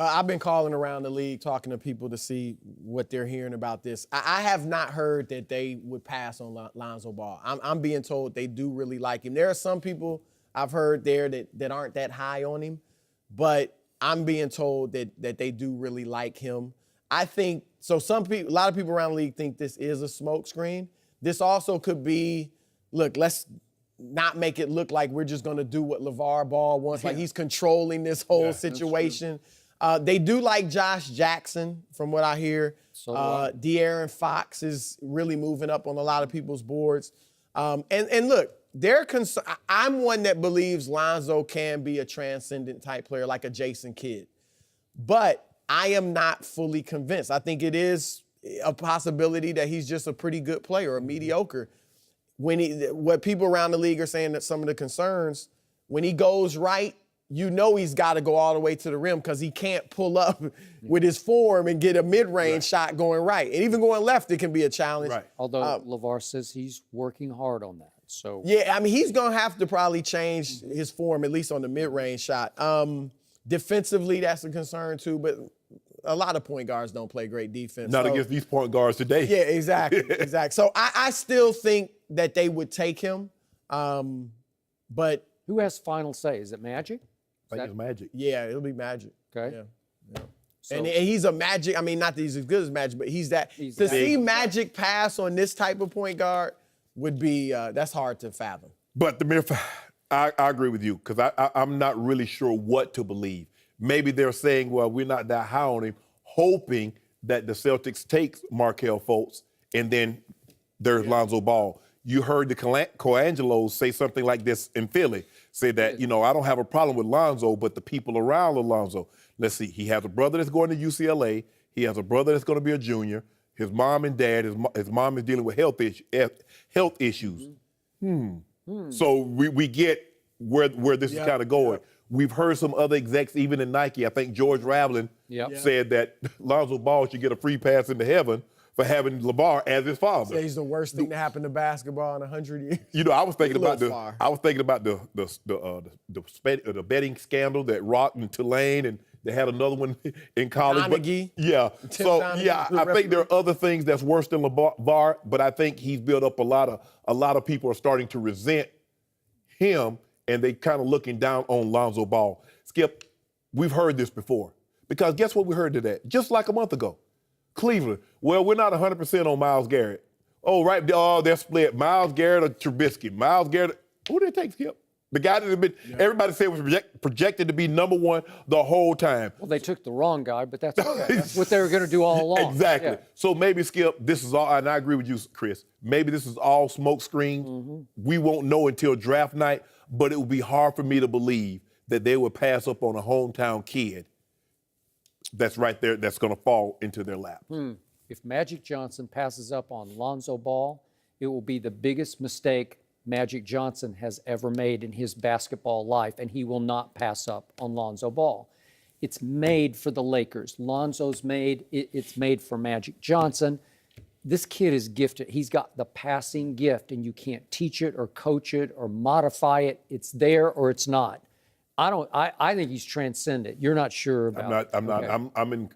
I've been calling around the league, talking to people to see what they're hearing about this. I have not heard that they would pass on Lonzo Ball. I'm being told they do really like him. There are some people I've heard there that aren't that high on him, but I'm being told that they do really like him. I think so. Some people, a lot of people around the league think this is a smokescreen. This also could be, look, let's not make it look like we're just going to do what LeVar Ball wants, like he's controlling this whole situation. They do like Josh Jackson, from what I hear. So De'Aaron Fox is really moving up on a lot of people's boards. And look, I'm one that believes Lonzo can be a transcendent type player, like a Jason Kidd. But I am not fully convinced. I think it is a possibility that he's just a pretty good player, a mediocre. What people around the league are saying, that some of the concerns, when he goes right, you know he's got to go all the way to the rim because he can't pull up with his form and get a mid-range shot going right. And even going left, it can be a challenge. Right. Although LeVar says he's working hard on that. So yeah, I mean, he's going to have to probably change his form, at least on the mid-range shot. Defensively, that's a concern too, but a lot of point guards don't play great defense. Not against these point guards today. Yeah, exactly, exactly. So I still think that they would take him, but who has final say? Is it Magic? I think it's Magic. Yeah, it'll be Magic. Okay. Yeah. So, and he's a Magic. I mean, not that he's as good as Magic, but he's that. To see Magic pass on this type of point guard would be that's hard to fathom. But the mere fact, I agree with you, because I'm not really sure what to believe. Maybe they're saying, well, we're not that high on him, hoping that the Celtics takes Markelle Fultz, and then there's Lonzo Ball. You heard the Coangelos say something like this in Philly, say that, I don't have a problem with Lonzo, but the people around Lonzo. Let's see, he has a brother that's going to UCLA. He has a brother that's going to be a junior. His mom and dad, his mom is dealing with health issues. So we get where this is kind of going. We've heard some other execs, even in Nike. I think George Raveling said that Lonzo Ball should get a free pass into heaven for having LeVar as his father. Yeah, he's the worst thing to happen to basketball in 100 years. I was thinking about the betting scandal that rocked in Tulane, and they had another one in college. Donaghy. I think there are other things that's worse than LeVar, but I think he's built up a lot of people are starting to resent him, and they kind of looking down on Lonzo Ball. Skip, we've heard this before, because guess what we heard today? Just like a month ago. Cleveland, well, we're not 100% on Myles Garrett. They're split. Myles Garrett or Trubisky. Myles Garrett, who did they take, Skip? The guy that had been, everybody said was projected to be number one the whole time. Well, they took the wrong guy, but that's okay. That's what they were going to do all along. Exactly. Yeah. So maybe, Skip, this is all, and I agree with you, Chris, maybe this is all smoke screen. We won't know until draft night, but it would be hard for me to believe that they would pass up on a hometown kid that's right there, that's going to fall into their lap. If Magic Johnson passes up on Lonzo Ball, it will be the biggest mistake Magic Johnson has ever made in his basketball life, and he will not pass up on Lonzo Ball. It's made for the Lakers. Lonzo's made, it's made for Magic Johnson. This kid is gifted. He's got the passing gift, and you can't teach it or coach it or modify it. It's there or it's not. I think he's transcendent. You're not sure about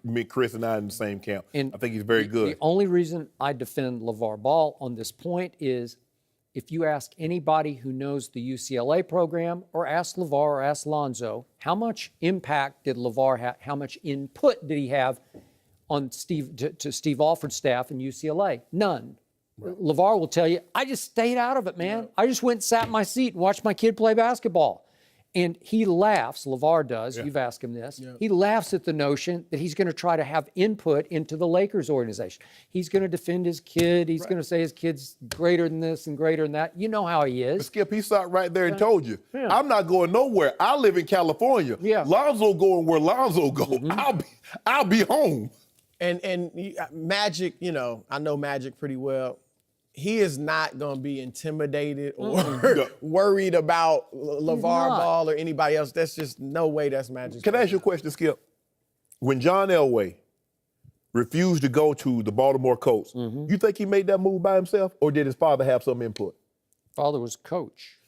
Me, Chris and I in the same camp. And I think he's very good. The only reason I defend LeVar Ball on this point is if you ask anybody who knows the UCLA program, or ask LeVar or ask Lonzo, how much impact did LeVar have, how much input did he have on Steve Alford's staff in UCLA? None. Right. LeVar will tell you, I just stayed out of it, man. I just went and sat in my seat and watched my kid play basketball. And he laughs, LeVar does, you've asked him this, he laughs at the notion that he's going to try to have input into the Lakers organization. He's going to defend his kid. He's going to say his kid's greater than this and greater than that. You know how he is. But Skip, he sat right there and told you, I'm not going nowhere. I live in California. Lonzo going where Lonzo go. I'll be home. And Magic, I know Magic pretty well. He is not going to be intimidated or worried about LeVar Ball or anybody else. That's just no way that's Magic. Can I ask you a question, Skip? When John Elway refused to go to the Baltimore Colts, you think he made that move by himself, or did his father have some input? Father was coach.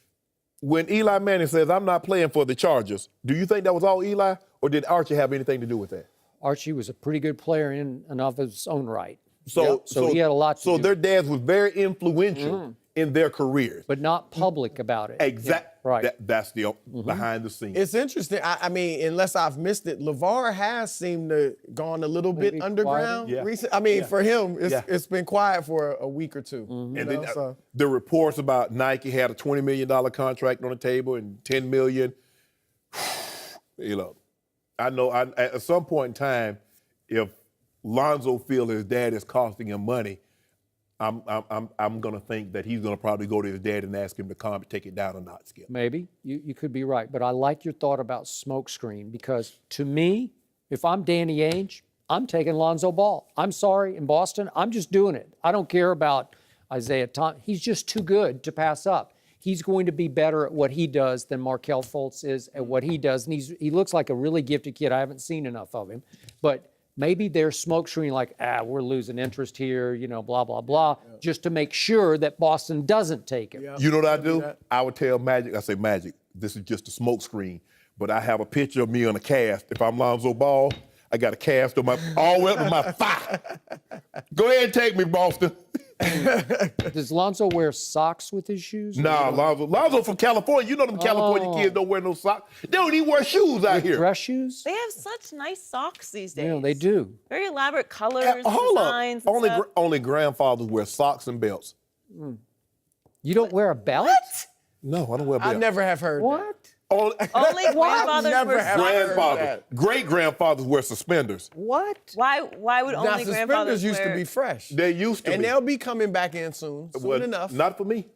When Eli Manning says, I'm not playing for the Chargers, do you think that was all Eli, or did Archie have anything to do with that? Archie was a pretty good player in and of his own right. So he had a lot to do. So their dads was very influential in their careers. But not public about it. Exactly. Yeah, right. That's the behind the scenes. It's interesting. I mean, unless I've missed it, LeVar has seemed to gone a little bit Maybe underground. quieter. Yeah. Recent. I mean, for him, it's been quiet for a week or two. And You then know, so. the reports about Nike had a $20 million contract on the table and $10 million. You know, I know at some point in time, if Lonzo feels his dad is costing him money, I'm gonna think that he's gonna probably go to his dad and ask him to take it down a notch, Skip. Maybe. You could be right. But I like your thought about smokescreen because to me, if I'm Danny Ainge, I'm taking Lonzo Ball. I'm sorry, in Boston, I'm just doing it. I don't care about Isaiah Thomas. He's just too good to pass up. He's going to be better at what he does than Markelle Fultz is at what he does. And he looks like a really gifted kid. I haven't seen enough of him. But maybe they're smokescreen like, we're losing interest here, you know, blah, blah, blah, just to make sure that Boston doesn't take him. You know what I do? I would tell Magic, I say, Magic, this is just a smoke screen, but I have a picture of me on a cast. If I'm Lonzo Ball, I got a cast on my all the way up to my thigh. Go ahead and take me, Boston. Does Lonzo wear socks with his shoes? Nah, Lonzo from California. You know them California kids don't wear no socks. They don't even wear shoes out here. Dress shoes? They have such nice socks these days. Yeah, they do. Very elaborate colors, Hold designs. up. and stuff. Only grandfathers wear socks and belts. You don't wear a belt? What? No, I don't wear belts. I never have heard that. What? Only Grandfathers Never wear have socks. heard grandfathers, that. great grandfathers wear suspenders. What? Why would Now, only suspenders grandfathers used wear? to be fresh. They used to And be. they'll be coming back in soon Well, enough. Not for me.